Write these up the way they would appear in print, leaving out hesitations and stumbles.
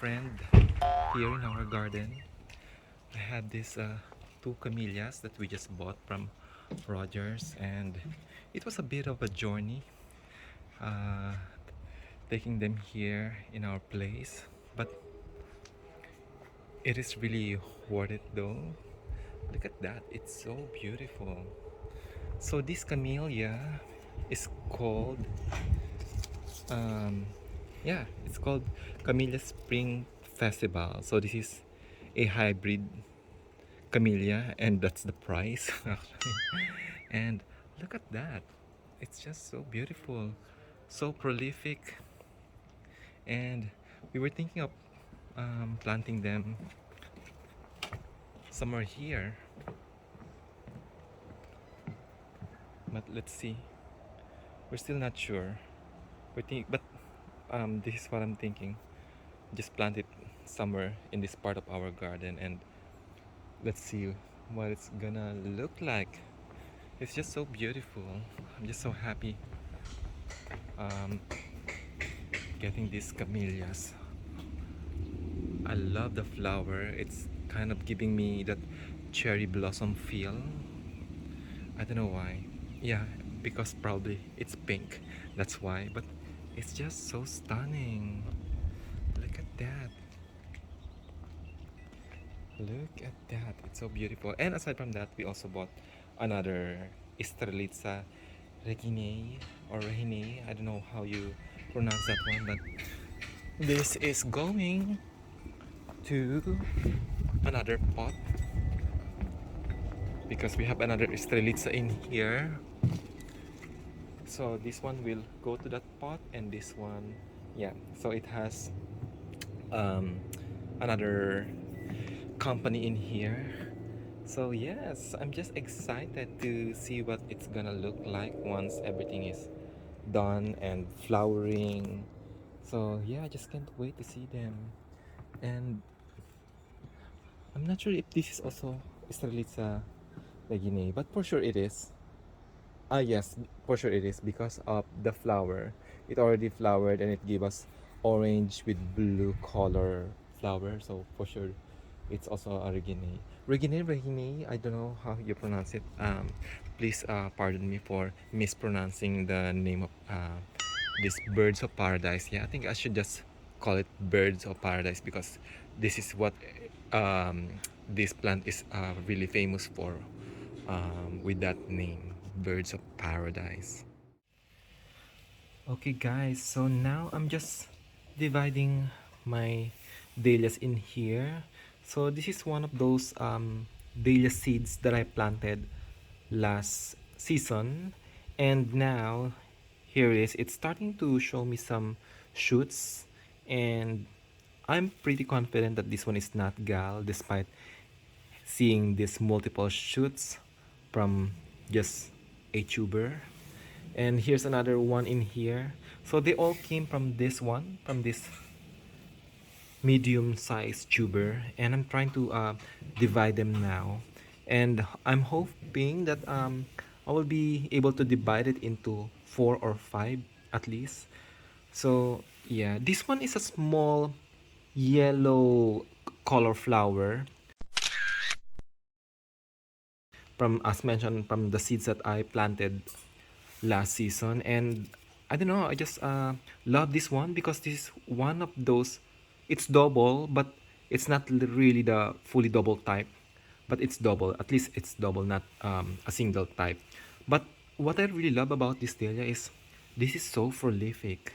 friend here in our garden. I have these two camellias that we just bought from Rogers, and it was a bit of a journey uh, taking them here in our place, but it is really worth it though. Look at that, it's so beautiful. So this camellia is called um, yeah, it's called Camilla Spring Festival. So this is a hybrid camellia, and that's the price actually. And look at that, it's just so beautiful, so prolific. And we were thinking of planting them somewhere here, but let's see, we're still not sure. But this is what I'm thinking, just plant it somewhere in this part of our garden, and let's see what it's gonna look like. It's just so beautiful. I'm just so happy um, getting these camellias. I love the flower. It's kind of giving me that cherry blossom feel. I don't know why. Yeah, because probably it's pink. That's why. But it's just so stunning. Look at that. Look at that. It's so beautiful. And aside from that, we also bought another Estrelitza Reginae or Reginae. I don't know how you pronounce that one, but this is going to another pot because we have another Estrelitza in here. So this one will go to that pot, and this one, yeah. So it has um, another company in here. So yes, I'm just excited to see what it's gonna look like once everything is done and flowering. So yeah, I just can't wait to see them. And I'm not sure if this is also Estrelitza Reginae, but for sure it is. Ah yes, for sure it is because of the flower. It already flowered and it gave us orange with blue color flower. So for sure it's also a Reginae. Reginae, I don't know how you pronounce it. Please pardon me for mispronouncing the name of this birds of paradise. Yeah, I think I should just call it birds of paradise because this is what um, this plant is really famous for, with that name, birds of paradise. Okay guys, so now I'm just dividing my dahlias in here. So this is one of those dahlia seeds that I planted last season, and now here it is. It's starting to show me some shoots, and I'm pretty confident that this one is not gal despite seeing these multiple shoots from just a tuber. And here's another one in here. So they all came from this one, from this medium sized tuber, and I'm trying to divide them now, and I'm hoping that I will be able to divide it into 4 or 5 at least. So yeah, this one is a small yellow color flower from, as mentioned, from the seeds that I planted last season. And I don't know, I just love this one because this is one of those, it's double, but it's not really the fully double type, but it's double, at least it's double, not a single type. But what I really love about this dahlia is this is so prolific.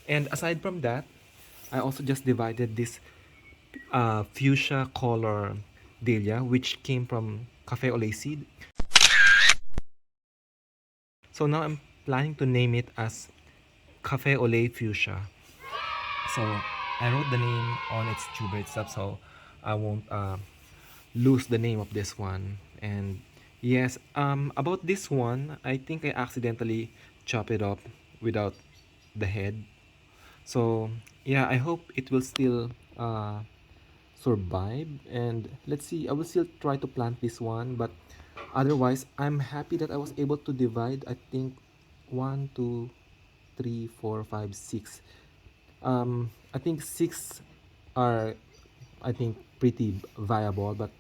And aside from that, I also just divided this fuchsia color dahlia, which came from cafe au lait seed. So now I'm planning to name it as Cafe au lait Fuchsia. So I wrote the name on its tuber itself, so I won't lose the name of this one. And yes, about this one, I think I accidentally chop it up without the head. So yeah, I hope it will still survive. And let's see, I will still try to plant this one, but otherwise, I'm happy that I was able to divide. I think 1, 2, 3, 4, 5, 6. I think 6 are, I think, pretty viable, but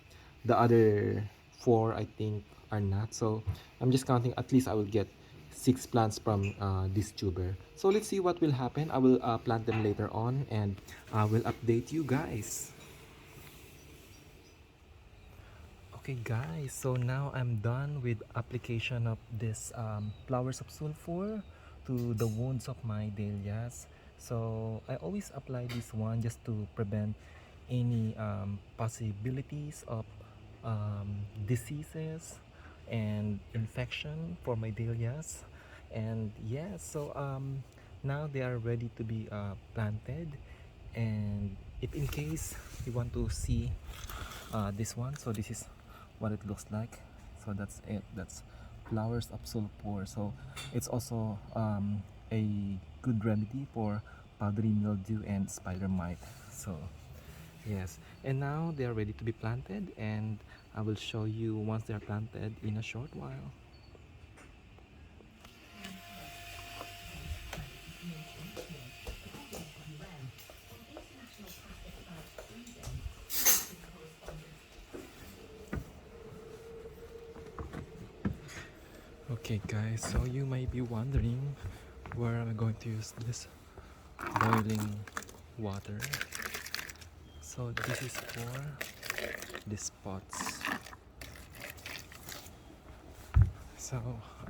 the other four, I think, are not. So I'm just counting, at least I will get 6 plants from this tuber. So let's see what will happen. I will plant them later on, and I will update you guys. Okay guys, so now I'm done with application of this flowers of sulfur to the wounds of my dahlias. So I always apply this one just to prevent any possibilities of diseases and infection for my dahlias. And yeah, so now they are ready to be planted. And if in case you want to see this one, so this is what it looks like. So that's it, that's flowers of sulfur. So it's also a good remedy for powdery mildew and spider mite. So yes, and now they are ready to be planted, and I will show you once they are planted in a short while. Okay guys, so you may be wondering where am I going to use this boiling water. So this is for these pots. So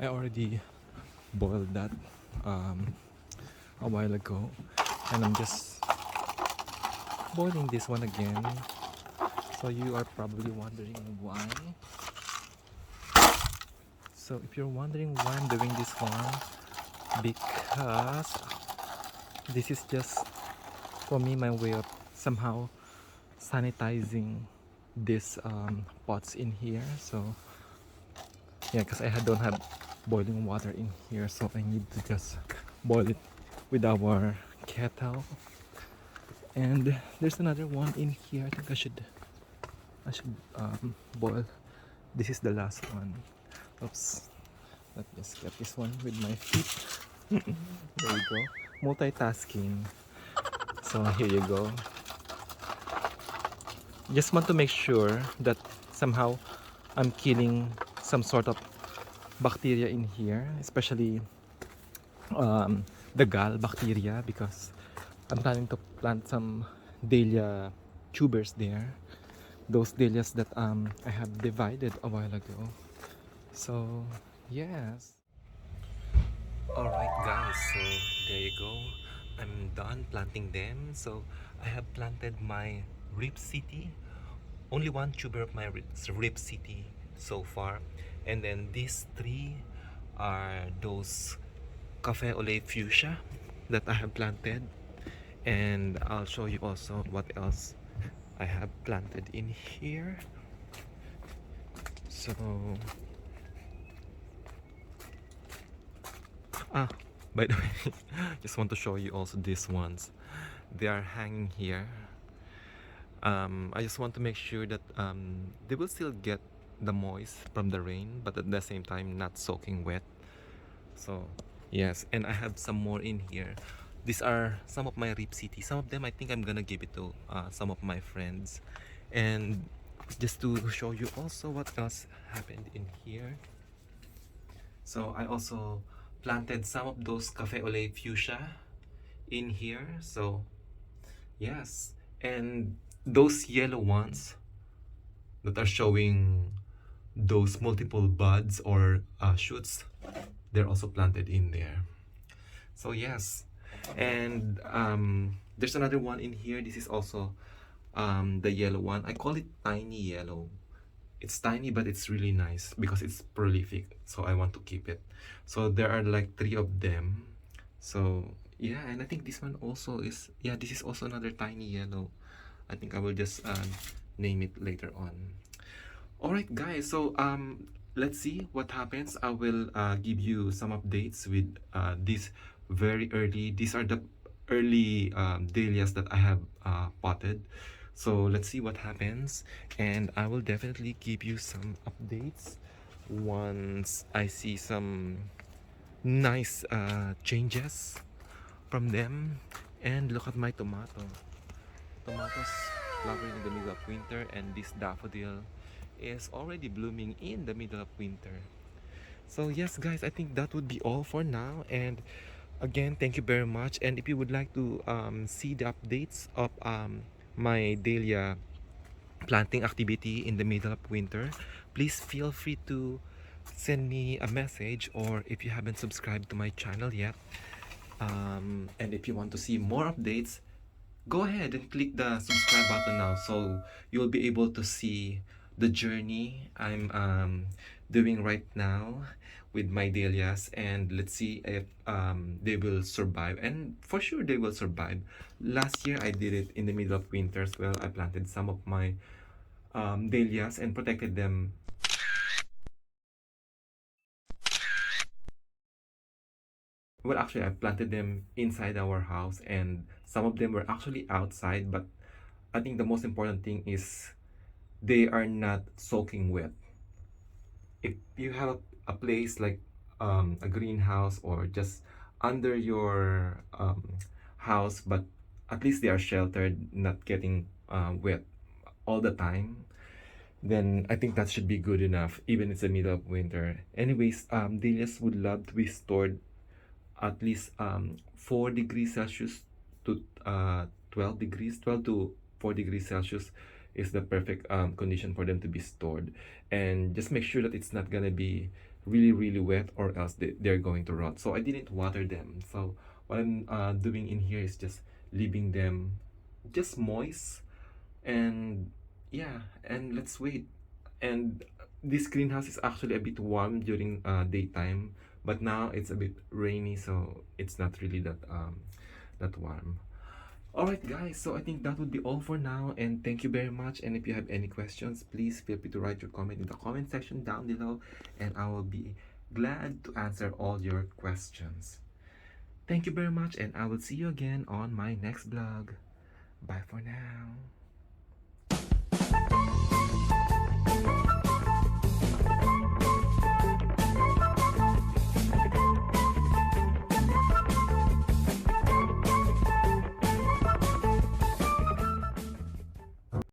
I already boiled that a while ago, and I'm just boiling this one again. So you are probably wondering why. So if you're wondering why I'm doing this one, because this is just for me my way of somehow sanitizing these pots in here. So yeah, because don't have boiling water in here, so I need to just boil it with our kettle. And there's another one in here. I think I should boil. This is the last one. Oops, let me just get this one with my feet. There you go, multitasking. So here you go. Just want to make sure that somehow I'm killing some sort of bacteria in here, especially the gall bacteria, because I'm planning to plant some dahlia tubers there. Those dahlias that I have divided a while ago. So yes. Alright guys, so there you go. I'm done planting them. So I have planted my Rip City, only one tuber of my Rip City so far. And then these three are those cafe au lait fuchsia that I have planted. And I'll show you also what else I have planted in here. So by the way, just want to show you also these ones. They are hanging here. I just want to make sure that they will still get the moist from the rain, but at the same time not soaking wet. So yes, and I have some more in here. These are some of my Rip City. Some of them I think I'm gonna give it to some of my friends. And just to show you also what else happened in here. So I also planted some of those cafe au lait fuchsia in here. So yes, and those yellow ones that are showing those multiple buds or shoots, they're also planted in there. So yes, and there's another one in here. This is also the yellow one. I call it tiny yellow. It's tiny, but it's really nice because it's prolific, so I want to keep it. So there are like 3 of them. So yeah, and I think this one also is, yeah, this is also another tiny yellow. I think I will just name it later on. All right guys, so let's see what happens. I will give you some updates with this very early. These are the early dahlias that I have potted. So let's see what happens, and I will definitely give you some updates once I see some nice changes from them. And look at my tomato. tomatoes flowering in the middle of winter, and this daffodil is already blooming in the middle of winter. So yes, guys, I think that would be all for now. And again, thank you very much. And if you would like to see the updates of my dahlia planting activity in the middle of winter, please feel free to send me a message, or if you haven't subscribed to my channel yet, and if you want to see more updates, go ahead and click the subscribe button now, so you'll be able to see the journey I'm doing right now with my dahlias, and let's see if they will survive. And for sure they will survive. Last year I did it in the middle of winter as well. I planted some of my dahlias and protected them. Well, actually, I planted them inside our house, and some of them were actually outside. But I think the most important thing is they are not soaking wet. If you have a place like a greenhouse or just under your house, but at least they are sheltered, not getting wet all the time, then I think that should be good enough, even it's the middle of winter. Anyways, dahlias would love to be stored at least 4 degrees Celsius to 12 degrees, 12 to 4 degrees Celsius is the perfect condition for them to be stored. And just make sure that it's not gonna be really, really wet, or else they're going to rot. So I didn't water them. So what I'm doing in here is just leaving them just moist. And yeah, and let's wait. And this greenhouse is actually a bit warm during daytime, but now it's a bit rainy, so it's not really that warm. All right, guys, so I think that would be all for now, and thank you very much. And if you have any questions, please feel free to write your comment in the comment section down below, and I will be glad to answer all your questions. Thank you very much, and I will see you again on my next vlog. Bye for now.